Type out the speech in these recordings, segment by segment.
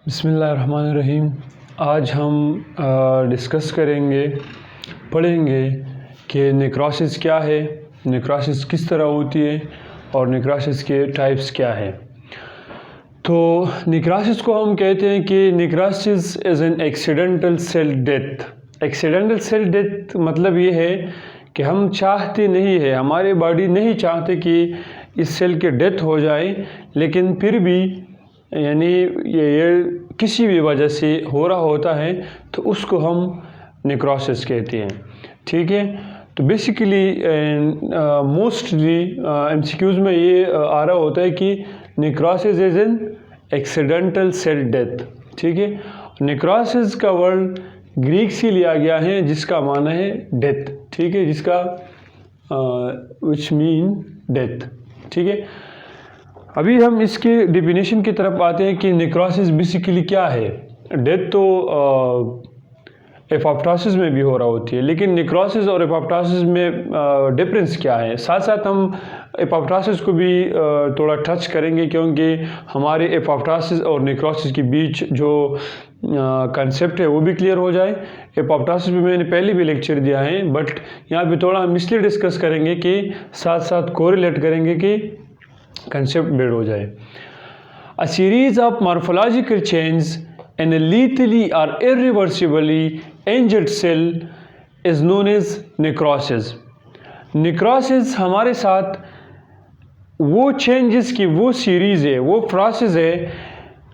बिस्मिल्लाहिर्रहमानिर्रहीम। आज हम डिस्कस करेंगे, पढ़ेंगे कि नेक्रोसिस क्या है, नेक्रोसिस किस तरह होती है और नेक्रोसिस के टाइप्स क्या हैं। तो नेक्रोसिस को हम कहते हैं कि necrosis is an accidental cell death. Accidental cell death मतलब ये है कि हम चाहते नहीं है, हमारे बॉडी नहीं चाहते कि इस सेल की डेथ हो जाए, लेकिन फिर भी यानी ये किसी भी वजह से हो रहा होता है तो उसको हम नेक्रोसिस कहते हैं। ठीक है, तो बेसिकली मोस्टली एमसीक्यूज़ में ये आ रहा होता है कि necrosis is an accidental cell death. ठीक है, नेक्रोसिस का वर्ड ग्रीक से लिया गया है जिसका माना है डेथ। ठीक है, जिसका विच मीन डेथ। ठीक है, अभी हम इसके डिफिनेशन की तरफ आते हैं कि नेक्रोसिस बेसिकली क्या है। डेथ तो एपोप्टोसिस में भी हो रहा होती है, लेकिन नेक्रोसिस और एपोप्टोसिस में डिफरेंस क्या है, साथ साथ हम एपोप्टोसिस को भी थोड़ा टच करेंगे, क्योंकि हमारे एपोप्टोसिस और नेक्रोसिस के बीच जो कंसेप्ट है वो भी क्लियर हो जाए। एपोप्टोसिस में मैंने पहले भी लेक्चर दिया है, बट यहाँ पे थोड़ा हम इसलिए डिस्कस करेंगे कि साथ साथ कोरिलेट करेंगे कि कंसेप्ट बिल्ड हो जाए। A series of morphological change in a lethally or irreversibly injured cell is known as necrosis. Necrosis हमारे साथ वो चेंजेस की वो सीरीज़ है, वो प्रोसेस है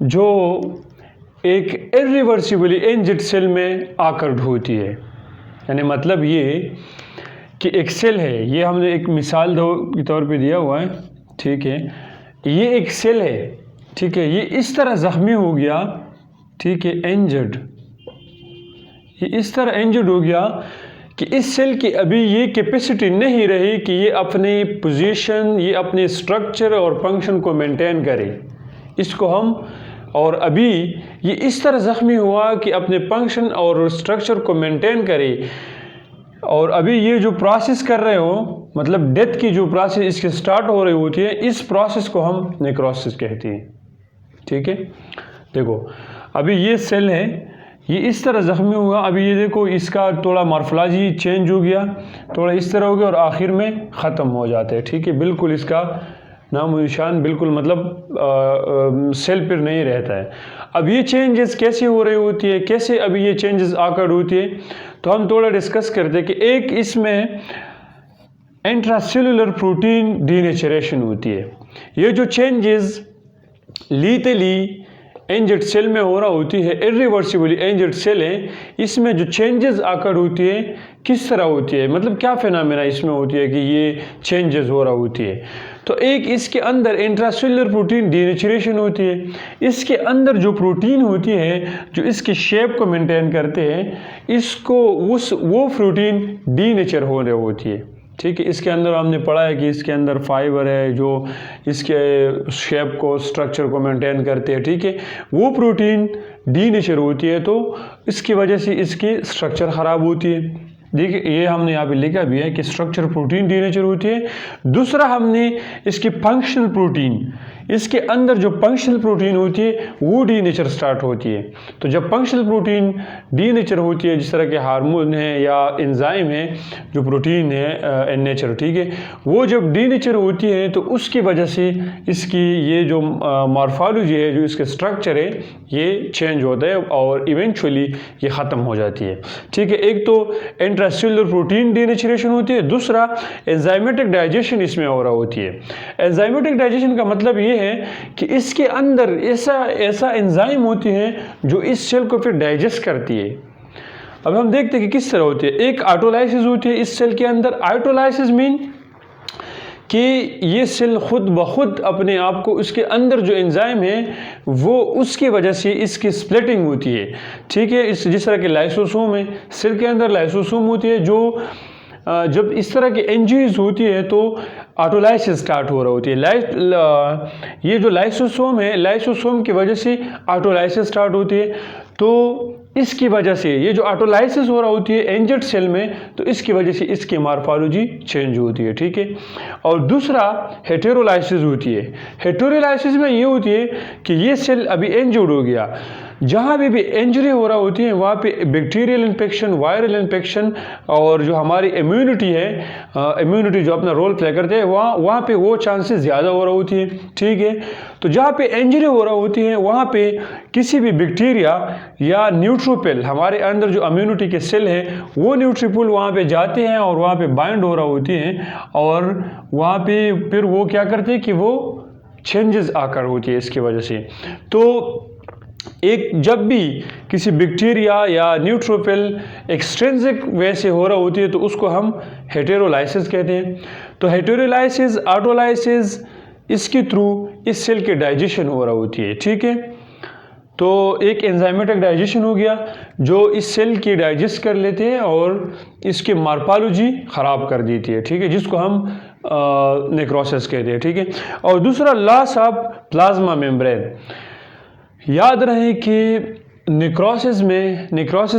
जो एक irreversibly injured सेल में आकर होती है। यानी मतलब ये कि एक सेल है, ये हमने एक मिसाल के तौर पे दिया हुआ है। ठीक है, ये एक सेल है। ठीक है, ये इस तरह ज़ख्मी हो गया, ठीक है, इंजर्ड, ये इस तरह इंजर्ड हो गया कि इस सेल की अभी ये कैपेसिटी नहीं रही कि ये अपने पोजीशन, ये अपने स्ट्रक्चर और फंक्शन को मेंटेन करे। इसको हम और अभी ये इस तरह ज़ख्मी हुआ कि अपने फंक्शन और स्ट्रक्चर को मेंटेन करे, और अभी ये जो प्रोसेस कर रहे हो, मतलब डेथ की जो प्रोसेस इसके स्टार्ट हो रही होती है, इस प्रोसेस को हम नेक्रोसिस कहते हैं। ठीक है, देखो अभी ये सेल है, ये इस तरह ज़ख्मी हुआ, अभी ये देखो इसका थोड़ा मॉर्फोलॉजी चेंज हो गया, थोड़ा इस तरह हो गया और आखिर में ख़त्म हो जाता है। ठीक है, बिल्कुल इसका नाम निशान बिल्कुल मतलब सेल पर नहीं रहता है। अब ये चेंजेस कैसे हो रही होती है, कैसे अभी ये चेंजेस आकर होती है, तो हम थोड़ा डिस्कस करते हैं कि एक इसमें इंट्रासेलुलर प्रोटीन डीनेचरेशन होती है। ये जो चेंजेस लीथली इंजर्ड सेल में हो रहा होती है, इरिवर्सिबली इंजर्ड सेल है, इसमें जो चेंजेस आकर होती है किस तरह होती है, मतलब क्या फिनोमेना इसमें होती है कि ये चेंजेस हो रहा होती है। तो एक इसके अंदर इंट्रासेलुलर प्रोटीन डीनेचरेशन होती है। इसके अंदर जो प्रोटीन होती है जो इसकी शेप को मेंटेन करते हैं, इसको वो प्रोटीन डीनेचर हो रही होती है। ठीक है, इसके अंदर हमने पढ़ा है कि इसके अंदर फाइबर है जो इसके शेप को, स्ट्रक्चर को मेंटेन करते हैं। ठीक है, वो प्रोटीन डीनेचर होती है, तो इसकी वजह से इसकी स्ट्रक्चर ख़राब होती है। देखिए ये हमने यहाँ पे लिखा भी है कि स्ट्रक्चर प्रोटीन डीनेचर होती है। दूसरा हमने इसकी फंक्शनल प्रोटीन, इसके अंदर जो फंक्शनल प्रोटीन होती है वो डीनेचर स्टार्ट होती है। तो जब फंक्शनल प्रोटीन डीनेचर होती है, जिस तरह के हार्मोन है या एंजाइम है, जो प्रोटीन है इन नेचर, ठीक है, वो जब डीनेचर होती है तो उसकी वजह से इसकी ये जो मॉर्फोलॉजी है, जो इसके स्ट्रक्चर है, ये चेंज होता है और इवेंचुअली ये ख़त्म हो जाती है। ठीक है, एक तो इंट्रासेलुलर प्रोटीन डीनेचरेशन होती है, दूसरा एंजाइमेटिक डाइजेशन इसमें हो रहा होती है। एंजाइमेटिक डाइजेशन का मतलब ये है कि इसके अंदर ऐसा एंजाइम होती है जो इस सेल को फिर डाइजेस्ट करती है। अब हम देखते हैं कि किस तरह होती है। एक ऑटोलाइसिस होती है इस सेल के अंदर। ऑटोलाइसिस मीन कि ये सेल खुद ब खुद अपने आप को, उसके अंदर जो एंजाइम है वो उसकी वजह से इसकी स्प्लिटिंग होती है। ठीक है, जिस तरह के लाइसोसोम है, सेल के अंदर लाइसोसोम होती है जो जब इस तरह की इंजरीज होती है तो ऑटोलाइसिस स्टार्ट हो रहा होती है। ये जो लाइसोसोम है, लाइसोसोम की वजह से ऑटोलाइसिस स्टार्ट होती है। तो इसकी वजह से ये जो ऑटोलाइसिस हो रहा होती है इंजर्ड सेल में, तो इसकी वजह से इसकी मॉर्फोलॉजी चेंज होती है, ठीक है। और दूसरा हेटेरोलाइसिस होती है। हेटेरोलाइसिस में ये होती है कि ये सेल अभी इंजर्ड हो गया, जहाँ भी इंजरी हो रहा होती है वहाँ पे बैक्टीरियल इन्फेक्शन, वायरल इन्फेक्शन और जो हमारी इम्यूनिटी है, इम्यूनिटी जो अपना रोल प्ले करते हैं, वहाँ पे वो चांसेस ज़्यादा हो रहा होती है, ठीक है। तो जहाँ पे इंजरी हो रहा होती है वहाँ पे किसी भी बैक्टीरिया या न्यूट्रोफिल, हमारे अंदर जो इम्यूनिटी के सेल हैं वो न्यूट्रोफिल वहाँ पे जाते हैं और वहाँ पे बाइंड हो रहा होती हैं और वहाँ पे फिर वो क्या करते हैं कि वो चेंजेस आकर होती है इसकी वजह से। तो एक जब भी किसी बैक्टीरिया या न्यूट्रोफिल एक्सट्रिंसिक वे से हो रहा होती है तो उसको हम हेटेरोलाइसिस कहते हैं। तो हेटेरोलाइसिस, ऑटोलाइसिस, इसके थ्रू इस सेल के डाइजेशन हो रहा होती है, ठीक है। तो एक एंजाइमेटिक डाइजेशन हो गया जो इस सेल की डाइजेस्ट कर लेते हैं और इसकी मॉर्फोलॉजी ख़राब कर देती है, ठीक है, जिसको हम नेक्रोसिस कहते हैं, ठीक है। और दूसरा लॉस ऑफ प्लाज्मा मेम्ब्रेन। याद रहे कि नेक्रोसिस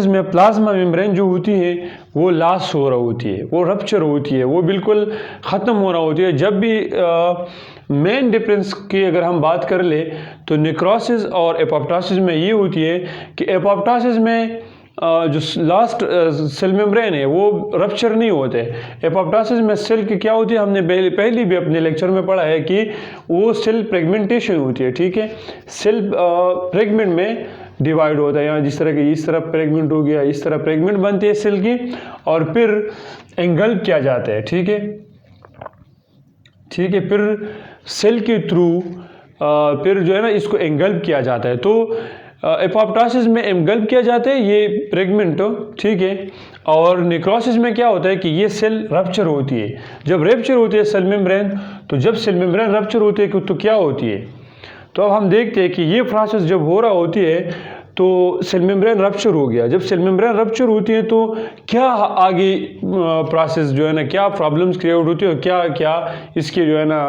में प्लाज्मा मेम्ब्रेन जो होती है वो लॉस हो रहा होती है, वो रप्चर होती है, वो बिल्कुल ख़त्म हो रहा होती है। जब भी मेन डिफरेंस की अगर हम बात कर ले तो नेक्रोसिस और एपोप्टोसिस में ये होती है कि एपोप्टोसिस में जो लास्ट सेल मेम्ब्रेन है वो रप्चर नहीं होते। एपोप्टोसिस में सेल की क्या होती है, हमने पहले भी अपने लेक्चर में पढ़ा है कि वो सेल फ्रेगमेंटेशन होती है, ठीक है। सेल फ्रेगमेंट में डिवाइड होता है, यहाँ जिस तरह की इस तरफ फ्रेगमेंट हो गया, इस तरह फ्रेगमेंट बनती है सेल की और फिर एंगल्प किया जाता है, ठीक है, ठीक है। फिर सेल के थ्रू फिर जो है ना इसको एंगल्प किया जाता है। तो एपोप्टोसिस में एंगल्प किया जाता है ये फ्रेगमेंट, ठीक है। और नेक्रोसिस में क्या होता है कि ये सेल रप्चर होती है। जब रप्चर होती है सेल मेम्ब्रेन, तो जब सेल मेम्ब्रेन रप्चर होती है तो क्या होती है, तो अब हम देखते हैं कि ये प्रोसेस जब हो रहा होती है तो सेल मेम्ब्रेन रप्चर हो गया। जब सेल मेम्ब्रेन रप्चर होती है तो क्या आगे प्रोसेस जो है ना, क्या प्रॉब्लम्स क्रिएट होती है और क्या क्या इसकी जो है ना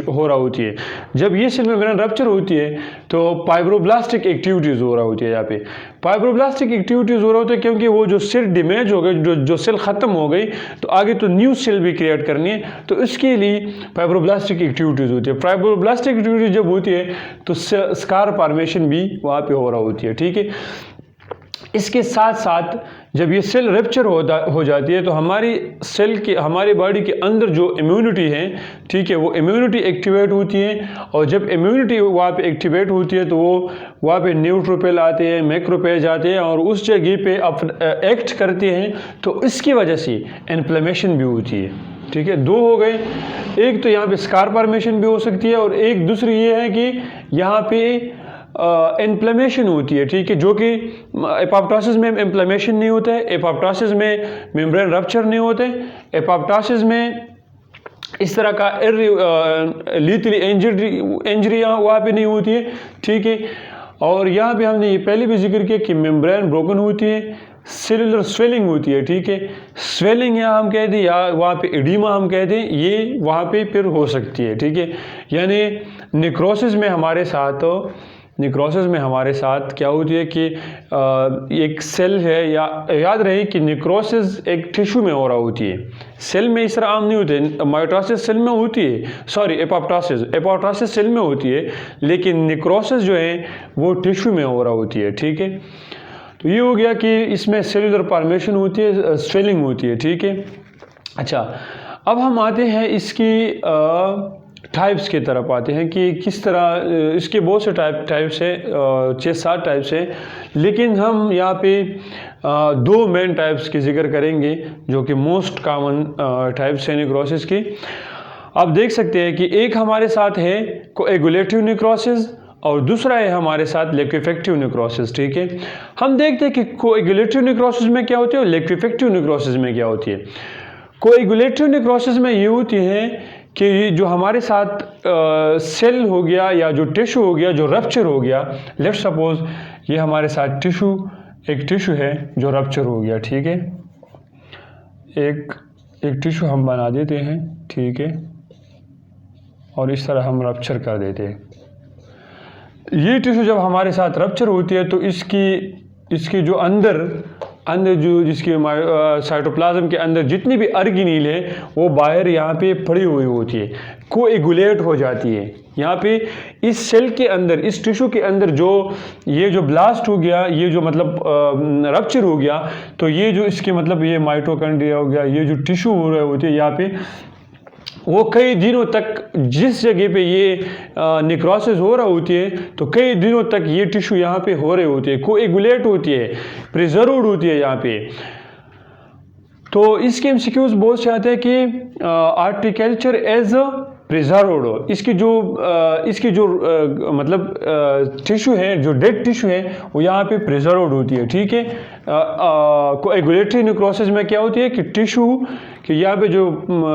हो रहा होती है। जब ये सेल मेम्ब्रेन रप्चर होती है तो फाइब्रोब्लास्टिक एक्टिविटीज़ हो रहा होती है। यहाँ पे फाइब्रोब्लास्टिक एक्टिविटीज़ हो रहा होता है क्योंकि वो जो सेल डैमेज हो गई, जो सेल ख़त्म हो गई, तो आगे तो न्यू सेल भी क्रिएट करनी है, तो इसके लिए फाइब्रोब्लास्टिक एक्टिविटीज़ होती है। फाइब्रोब्लास्टिक एक्टिविटीज़ जब होती है तो स्कार फॉर्मेशन भी वहाँ पे हो रहा होती है, ठीक है। इसके साथ साथ जब ये सेल रप्चर हो जाती है तो हमारी सेल की, हमारी बॉडी के अंदर जो इम्यूनिटी है, ठीक है, वो इम्यूनिटी एक्टिवेट होती है। और जब इम्यूनिटी वहाँ पे एक्टिवेट होती है तो वो वहाँ पे न्यूट्रोफिल आते हैं, मैक्रोफेज आते हैं और उस जगह पे एक्ट करते हैं, तो इसकी वजह से इन्फ्लेमेशन भी होती है, ठीक है। दो हो गए, एक तो यहाँ पे स्कार फॉर्मेशन भी हो सकती है और एक दूसरी ये है कि यहाँ पे इन्फ्लेमेशन होती है, ठीक है, जो कि एपोप्टोसिस में इन्फ्लेमेशन नहीं होता है, एपोप्टोसिस में मेम्ब्रेन रप्चर नहीं होते, एपोप्टोसिस में इस तरह का लीथली इंजरियाँ वहाँ पे नहीं होती है, ठीक है। और यहाँ पे हमने ये पहले भी जिक्र किया कि मेम्ब्रेन ब्रोकन होती है, सेलुलर स्वेलिंग होती है, ठीक है। स्वेलिंग यहाँ हम कहते हैं या वहाँ पे एडिमा हम कहते हैं, ये वहाँ पे फिर हो सकती है, ठीक है। यानी नेक्रोसिस में हमारे साथ क्या होती है कि एक सेल है, या याद रहे कि नेक्रोसिस एक टिश्यू में हो रहा होती है, सेल में इस तरह आम नहीं होते। माइटोसिस सेल में होती है, सॉरी एपोप्टोसिस सेल में होती है, लेकिन नेक्रोसिस जो है वो टिश्यू में हो रहा होती है, ठीक है। तो ये हो गया कि इसमें सेलुलर फॉर्मेशन होती है, स्वेलिंग होती है, ठीक है। अच्छा, अब हम आते हैं इसकी टाइप्स की तरफ आते हैं कि किस तरह इसके बहुत से टाइप्स है, 6-7 टाइप्स है, लेकिन हम यहाँ पे दो मेन टाइप्स की जिक्र करेंगे जो कि मोस्ट कॉमन टाइप्स है नेक्रोसिस की। आप देख सकते हैं कि एक हमारे साथ है कोएगुलेटिव नेक्रोसिस और दूसरा है हमारे साथ लिक्विफेक्टिव नेक्रोसिस, ठीक है। हम देखते हैं कि कोएगुलेटिव नेक्रोसिस में क्या होती है और लिक्विफेक्टिव नेक्रोसिस में क्या होती है। कोएगुलेटिव नेक्रोसिस में ये होती है कि जो हमारे साथ सेल हो गया या जो टिश्यू हो गया जो रप्चर हो गया, लेट्स सपोज ये हमारे साथ एक टिश्यू है जो रप्चर हो गया, ठीक है, एक टिश्यू हम बना देते हैं, ठीक है, और इस तरह हम रप्चर कर देते हैं। ये टिश्यू जब हमारे साथ रप्चर होती है तो इसकी जो अंदर जो जिसकी साइटोप्लाज्म के अंदर जितनी भी अर्गिनील है वो बाहर यहाँ पे पड़ी हुई होती है, कोएगुलेट हो जाती है। यहाँ पे इस सेल के अंदर, इस टिश्यू के अंदर ये जो ब्लास्ट हो गया, ये जो मतलब रप्चर हो गया, तो ये जो इसके मतलब ये माइटोकॉन्ड्रिया हो गया, ये जो टिश्यू हो रहे होते हैं यहाँ पे, वो कई दिनों तक जिस जगह पे ये निक्रोसिस हो रहा होती है तो कई दिनों तक ये टिश्यू यहाँ पे हो रहे होते हैं, कोएगुलेट होती है, प्रिजर्व्ड होती है यहाँ पे। तो इसके एमसीक्यूज बहुत से आते हैं कि आर्टिकल्चर एज अ प्रिजर्व्ड, इसकी जो मतलब टिश्यू है, जो डेड टिश्यू है वो यहाँ पे प्रिजर्व्ड होती है, ठीक है। कोएगुलेटरी निक्रोसिस में क्या होती है कि टिश्यू कि यहाँ पे जो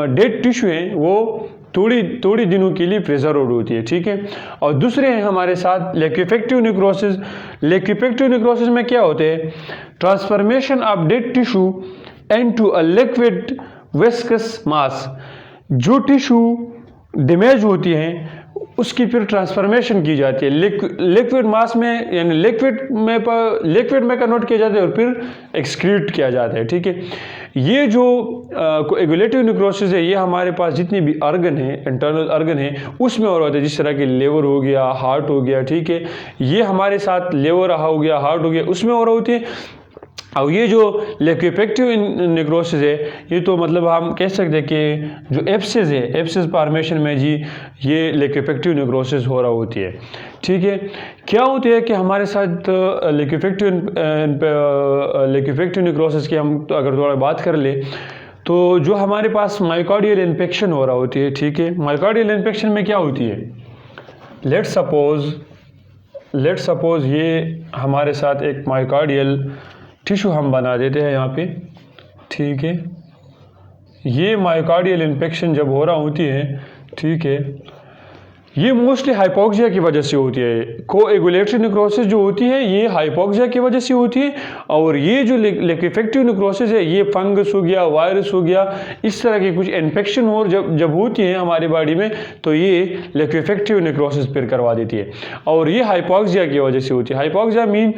डेड टिश्यू है वो थोड़ी दिनों के लिए प्रिजर्व्ड होती है, ठीक है। और दूसरे हैं हमारे साथ लिक्विफेक्टिव निक्रोसिस। लिक्विफेक्टिव निक्रोसिस में क्या होते हैं, transformation of dead tissue into a liquid viscous mass. जो टिश्यू डैमेज होती हैं उसकी फिर ट्रांसफॉर्मेशन की जाती है लिक्विड मास में, यानी लिक्विड में कन्वर्ट किया जाता है और फिर एक्सक्रीट किया जाता है, ठीक है। ये जो कोएगुलेटिव निक्रोसिस है ये हमारे पास जितनी भी अर्गन है, इंटरनल अर्गन है, उसमें और होता है, जिस तरह कि लेवर हो गया, हार्ट हो गया, ठीक है। ये हमारे साथ लेवर हो गया, हार्ट हो गया, उसमें और होती है। और ये जो लिक्विफेक्टिव निक्रोसिस है ये तो मतलब हम कह सकते हैं कि जो एब्सेस है, एब्सेस फॉर्मेशन में जी ये लिक्विफेक्टिव निक्रोसिस हो रहा होती है, ठीक है। क्या होती है कि हमारे साथ लिक्विफेक्टिव निक्रोसिस की हम तो अगर थोड़ा बात कर ले तो जो हमारे पास मायोकार्डियल इन्फेक्शन हो रहा होती है, ठीक है। मायोकार्डियल इन्फेक्शन में क्या होती है, लेट्स सपोज ये हमारे साथ एक मायोकार्डियल टिश्यू हम बना देते हैं यहाँ पे, ठीक है। ये मायोकार्डियल इन्फेक्शन जब हो रहा होती है, ठीक है, ये मोस्टली हाइपोक्सिया की वजह से होती है। कोएगुलेटरी निक्रोसिस जो होती है ये हाइपोक्सिया की वजह से होती है, और ये जो लिक्विफेक्टिव निक्रोसिस है ये फंगस हो गया, वायरस हो गया, इस तरह की कुछ इन्फेक्शन हो जब होती है हमारी बॉडी में तो ये लिक्विफेक्टिव निक्रोसिस फिर करवा देती है, और ये हाइपोक्सिया की वजह से होती है। Hypoxia mean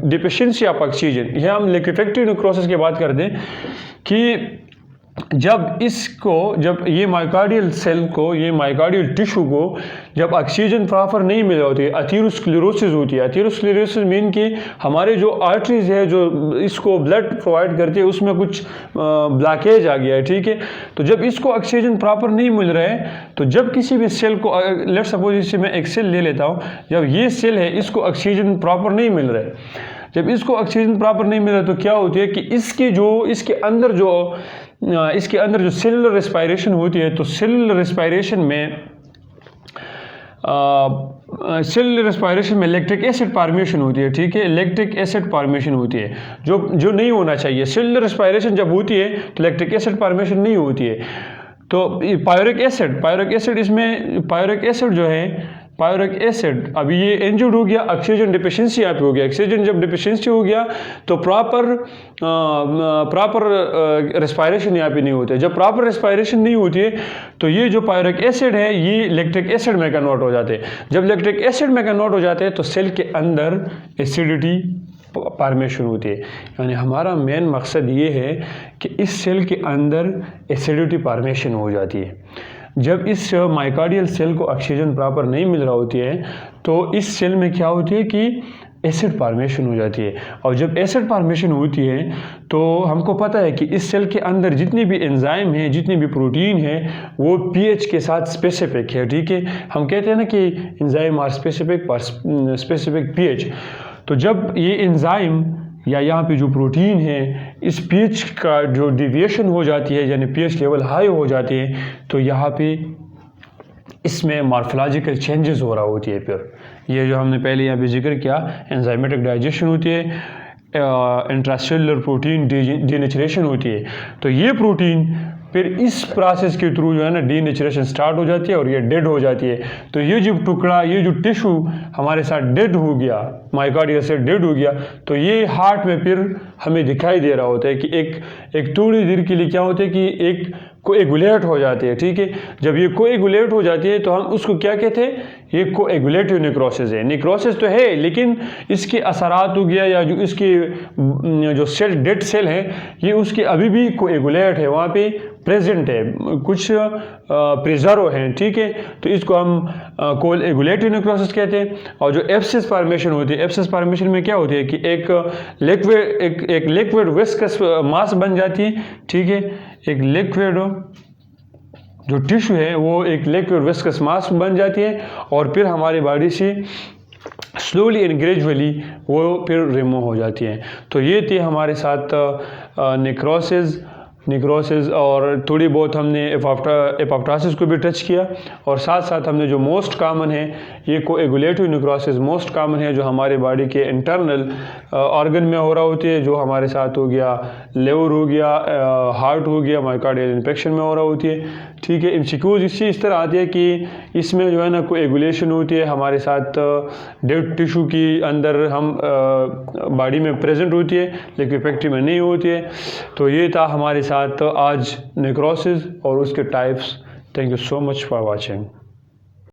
deficiency of oxygen. ये हम लिक्विफेक्टिव निक्रोसिस की बात करते हैं कि जब ये मायोकार्डियल सेल को, ये मायोकार्डियल टिश्यू को जब ऑक्सीजन प्रॉपर नहीं मिल रहा होती है, एथेरोस्क्लेरोसिस होती है। एथेरोस्क्लेरोसिस मीन कि हमारे जो आर्टरीज है जो इसको ब्लड प्रोवाइड करती है उसमें कुछ ब्लॉकेज आ गया है, ठीक है। तो जब इसको ऑक्सीजन प्रॉपर नहीं मिल रहा है तो जब किसी भी सेल को, लेट्स सपोज इससे मैं एक सेल ले लेता हूँ, जब ये सेल है इसको ऑक्सीजन प्रॉपर नहीं मिल रहा है, जब इसको ऑक्सीजन प्रॉपर नहीं मिल रहा तो क्या होती है कि इसके अंदर जो सेलुलर रेस्पिरेशन होती है, तो सेलुलर रेस्पिरेशन में लैक्टिक एसिड फॉर्मेशन होती है, ठीक है। लैक्टिक एसिड फॉर्मेशन होती है जो नहीं होना चाहिए। सेलुलर रेस्पिरेशन जब होती है तो लैक्टिक एसिड फॉर्मेशन नहीं होती है। तो पायरिक एसिड अभी ये इंजर्ड हो गया, ऑक्सीजन डिफिशिएंसी यहाँ पे हो गया। ऑक्सीजन जब डिफिशिएंसी हो गया तो प्रॉपर रेस्पिरेशन यहाँ पे नहीं होता है। जब प्रॉपर रेस्पिरेशन नहीं होती है तो ये जो पायरिक एसिड है ये लैक्टिक एसिड में कन्वर्ट हो जाते हैं। जब लैक्टिक एसिड में कन्वर्ट हो जाते हैं तो सेल के अंदर एसिडिटी फॉर्मेशन होती है। यानी हमारा मेन मकसद ये है कि इस सेल के अंदर एसिडिटी फॉर्मेशन हो जाती है। जब इस मायोकार्डियल सेल को ऑक्सीजन प्रॉपर नहीं मिल रहा होती है तो इस सेल में क्या होती है कि एसिड फॉर्मेशन हो जाती है। और जब एसिड फॉर्मेशन होती है तो हमको पता है कि इस सेल के अंदर जितनी भी एंजाइम है, जितनी भी प्रोटीन है, वो पीएच के साथ स्पेसिफिक है, ठीक है। हम कहते हैं ना कि एंजाइम आर स्पेसिफिक पीएच। तो जब ये एंजाइम या यहाँ पे जो प्रोटीन है इस पीएच का जो डिविएशन हो जाती है, यानी पीएच लेवल हाई हो जाती है, तो यहाँ पे इसमें मॉर्फोलॉजिकल चेंजेस हो रहा होती है। फिर ये जो हमने पहले यहाँ पे जिक्र किया, एंजाइमेटिक डाइजेशन होती है, इंट्रासेलुलर प्रोटीन डीनेचरेशन होती है। तो ये प्रोटीन फिर इस प्रोसेस के थ्रू जो है ना डीनेचुरेशन स्टार्ट हो जाती है और ये डेड हो जाती है। तो ये जो टुकड़ा, ये जो टिश्यू हमारे साथ डेड हो गया, मायोकार्डियल से डेड हो गया, तो ये हार्ट में फिर हमें दिखाई दे रहा होता है कि एक थोड़ी देर के लिए क्या होता है कि एक कोएगुलेट हो जाती है, ठीक है। जब ये कोएगुलेट हो जाती है तो हम उसको क्या कहते हैं, ये कोएगुलेटिव नेक्रोसिस है। नेक्रोसिस तो है लेकिन इसके असरात हो गया या जो इसकी जो सेल, डेड सेल है, ये उसके अभी भी कोएगुलेट है, वहाँ पे प्रेजेंट है, कुछ प्रिजर्व हैं, ठीक है। तो इसको हम कोएगुलेटिव नेक्रोसिस कहते हैं। और जो एब्सेस फॉर्मेशन होती है, एब्सेस फॉर्मेशन में क्या होती है कि एक लिक्विड विस्कस मास बन जाती है, ठीक है। एक लिक्विड जो टिश्यू है वो एक लिक्विड विस्कस मास बन जाती है और फिर हमारी बॉडी से स्लोली एंड ग्रेजुअली वो फिर रिमूव हो जाती है। तो ये थी हमारे साथ नेक्रोसिस और थोड़ी बहुत हमने एपोप्टोसिस को भी टच किया, और साथ साथ हमने जो मोस्ट कॉमन है ये कोएगुलेटिव नेक्रोसिस मोस्ट कॉमन है, जो हमारे बॉडी के इंटरनल ऑर्गन में हो रहा होती है, जो हमारे साथ हो गया लिवर हो गया, हार्ट हो गया, मायोकार्डियल इन्फेक्शन में हो रहा होती है, ठीक है। एमसीक्यूज इससे इस तरह आती है कि इसमें जो है ना कोएगुलेशन होती है हमारे साथ डेड टिश्यू की अंदर हम बॉडी में प्रेजेंट होती है लेकिन इफेक्टिव में नहीं होती है। तो ये था हमारे साथ आज नेक्रोसिस और उसके types. Thank you so much for watching.